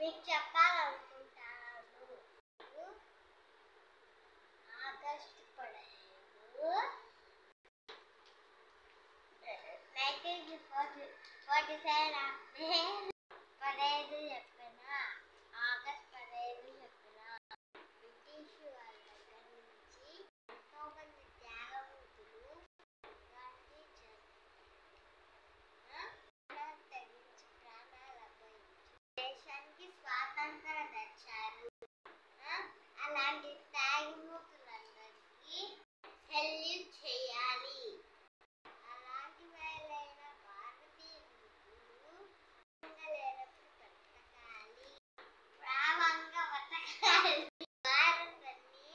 మీకు చెప్పాలనుకుంటాను. ఆగస్టు 15 15 చెప్పిన ఆగస్టు 15 చెప్పిన బ్రిటిష్ వాళ్ళ దగ్గర నుంచి ఎంతో మంది త్యాగమూర్తులు తెగించి ప్రాణాలు అర్పించి దేశానికి స్వాతంత్రం తెచ్చారు. అలాంటి త్యాగమూర్తులందరికీ సెల్యూట్ చేయాలి. అలాంటి వాళ్ళైన భారతీయ ముగ్గురు లేనప్పుడు బ్రతకాలి, ప్రాణంగా బతకాలి. భారతాన్ని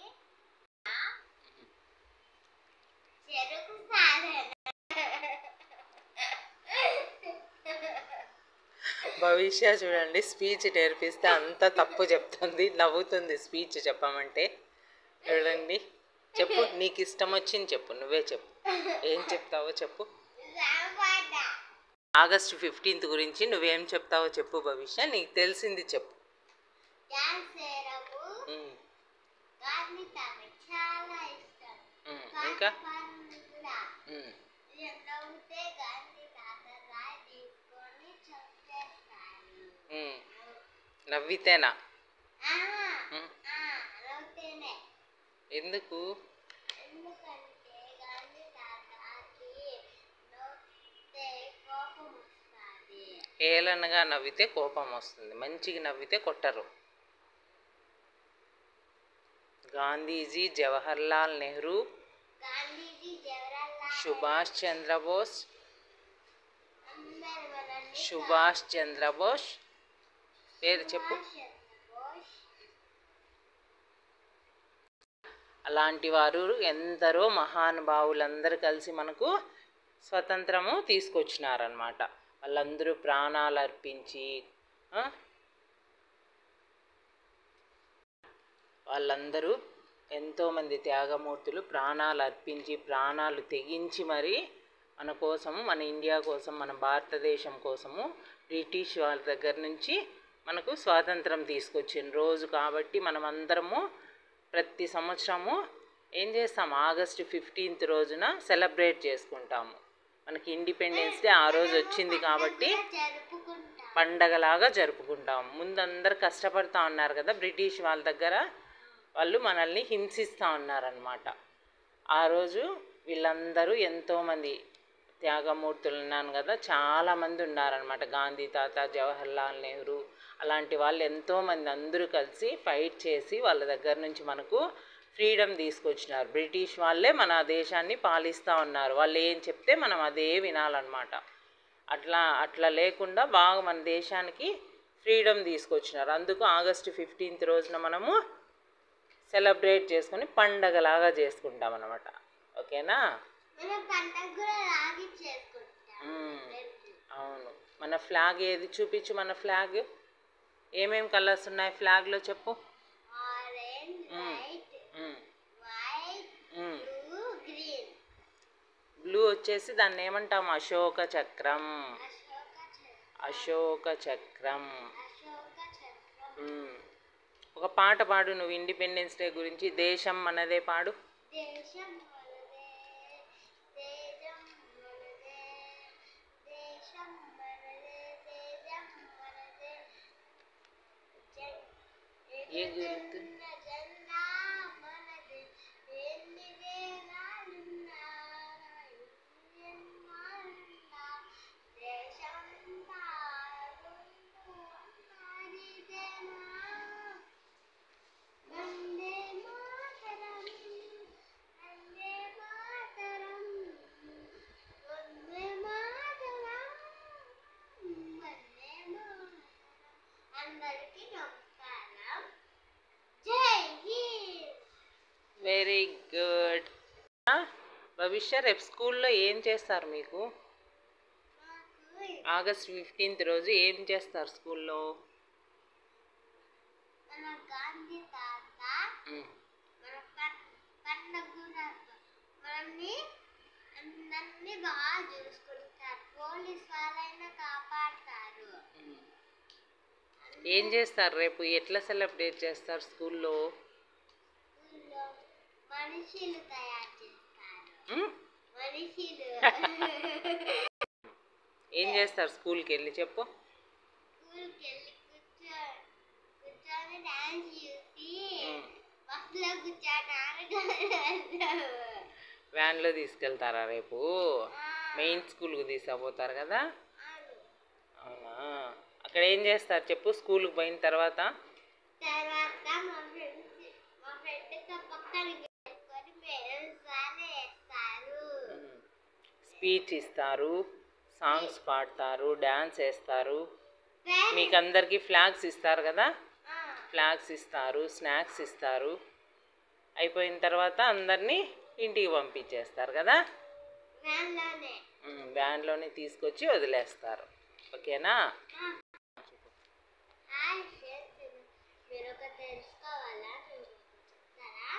చెరుకు సాధన భవిష్య చూడండి, స్పీచ్ నేర్పిస్తే అంత తప్పు చెప్తుంది, నవ్వుతుంది స్పీచ్ చెప్పమంటే. చూడండి, చెప్పు, నీకు ఇష్టం వచ్చింది చెప్పు, నువ్వే చెప్పు, ఏం చెప్తావో చెప్పు. ఆగస్టు 15 గురించి నువ్వేం చెప్తావో చెప్పు భవిష్య, నీకు తెలిసింది చెప్పు. ఇంకా నవ్వితేనా? ఎందుకు? ఏలనగా నవ్వితే కోపం వస్తుంది, మంచిగా నవ్వితే కొట్టరు. గాంధీజీ, జవహర్లాల్ నెహ్రూ, సుభాష్ చంద్రబోస్, సుభాష్ చంద్రబోస్ పేరు చెప్పు. అలాంటి వారు ఎందరో మహానుభావులందరూ కలిసి మనకు స్వతంత్రము తీసుకొచ్చినారన్నమాట. వాళ్ళందరూ ప్రాణాలు అర్పించి, వాళ్ళందరూ ఎంతోమంది త్యాగమూర్తులు ప్రాణాలు అర్పించి, ప్రాణాలు తెగించి మరి మన కోసము, మన ఇండియా కోసం, మన భారతదేశం కోసము బ్రిటిష్ వాళ్ళ దగ్గర నుంచి మనకు స్వాతంత్రం తీసుకొచ్చిన రోజు కాబట్టి మనం అందరము ప్రతి సంవత్సరము ఏం చేస్తాము, ఆగస్టు 15 రోజున సెలబ్రేట్ చేసుకుంటాము. మనకి ఇండిపెండెన్స్ డే ఆ రోజు వచ్చింది కాబట్టి పండగలాగా జరుపుకుంటాము. ముందు అందరు కష్టపడుతూ ఉన్నారు కదా బ్రిటిష్ వాళ్ళ దగ్గర, వాళ్ళు మనల్ని హింసిస్తూ ఉన్నారనమాట. ఆ రోజు వీళ్ళందరూ ఎంతోమంది త్యాగమూర్తులు ఉన్నాను కదా, చాలామంది ఉన్నారనమాట. గాంధీ తాత, జవహర్లాల్ నెహ్రూ, అలాంటి వాళ్ళు ఎంతోమంది అందరూ కలిసి ఫైట్ చేసి వాళ్ళ దగ్గర నుంచి మనకు ఫ్రీడమ్ తీసుకొచ్చినారు. బ్రిటిష్ వాళ్ళే మన దేశాన్ని పాలిస్తూ ఉన్నారు, వాళ్ళు ఏం చెప్తే మనం అదే వినాలన్నమాట. అట్లా లేకుండా బాగా మన దేశానికి ఫ్రీడమ్ తీసుకొచ్చినారు. అందుకు ఆగస్టు 15 రోజున మనము సెలబ్రేట్ చేసుకొని పండగలాగా చేసుకుంటాం అన్నమాట. ఓకేనా? అవును. మన ఫ్లాగ్ ఏది చూపించు, మన ఫ్లాగ్ ఏమేం కలర్స్ ఉన్నాయి ఫ్లాగ్లో చెప్పు. బ్లూ వచ్చేసి దాన్ని ఏమంటాం, అశోక చక్రం. అశోక చక్రం. ఒక పాట పాడు నువ్వు ఇండిపెండెన్స్ డే గురించి, దేశం మనదే పాడు. ఏ గుర్తు? Very good. భవిష్య, రేపు స్కూల్లో ఏం చేస్తారు మీకు? ఆగస్ట్ 15 రోజు ఏం చేస్తారు స్కూల్లో? అందరినీ బాగా చూసుకుంటారు, పోలీస్ వాళ్ళైనా కాపాడతారు. ఏం చేస్తారు రేపు? ఎట్లా సెలబ్రేట్ చేస్తారు స్కూల్లో? స్కూల్లో మనుషులు తయారు చేస్తారు. ఉమ్? మనుషులు ఏం చేస్తారు స్కూల్కి వెళ్ళి చెప్పు? స్కూల్కి వెళ్ళి కూర్చొని డాన్స్ చూసి ఉమ్. బస్సులో కూర్చొని ఆడుకుంటారు. వ్యాన్లో తీసుకెళ్తారా రేపు? మెయిన్ స్కూల్కి తీసుకుపోతారు కదా? అవునా? అక్కడ ఏం చేస్తారు చెప్పు స్కూల్కి పోయిన తర్వాత? తర్వాత మా ఫ్రెండ్తో పక్కన పెట్టుకొని మేడం సార్ వేస్తారు. స్పీచ్ ఇస్తారు, సాంగ్స్ పాడతారు, డ్యాన్స్ వేస్తారు. మీకు అందరికీ ఫ్లాగ్స్ ఇస్తారు కదా? ఫ్లాగ్స్ ఇస్తారు, స్నాక్స్ ఇస్తారు. అయిపోయిన తర్వాత అందరినీ ఇంటికి పంపించేస్తారు కదా? వ్యాన్లోనే తీసుకొచ్చి వదిలేస్తారు. ఓకేనా? మీరు ఒక తెలుసుకోవాలా? చెప్తారా?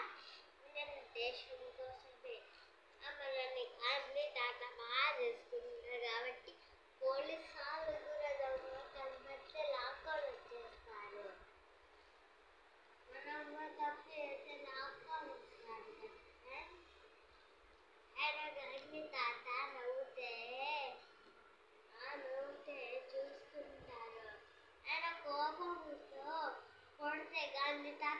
నేను దేశం కోసమే మనల్ని అన్ని దాంట్లో బాగా చేసుకుంటారు కాబట్టి పోలీస్ వాళ్ళు కూడా కనిపెడితే లాక్కొని వచ్చేస్తారు. మనం తప్పు చేస్తే లాక్కొని వస్తారు కదా. ఆయన అన్ని తాత నవ్వుతే చూసుకుంటారు. ఆయన కోపంతో కొడితే గాంధీ తాత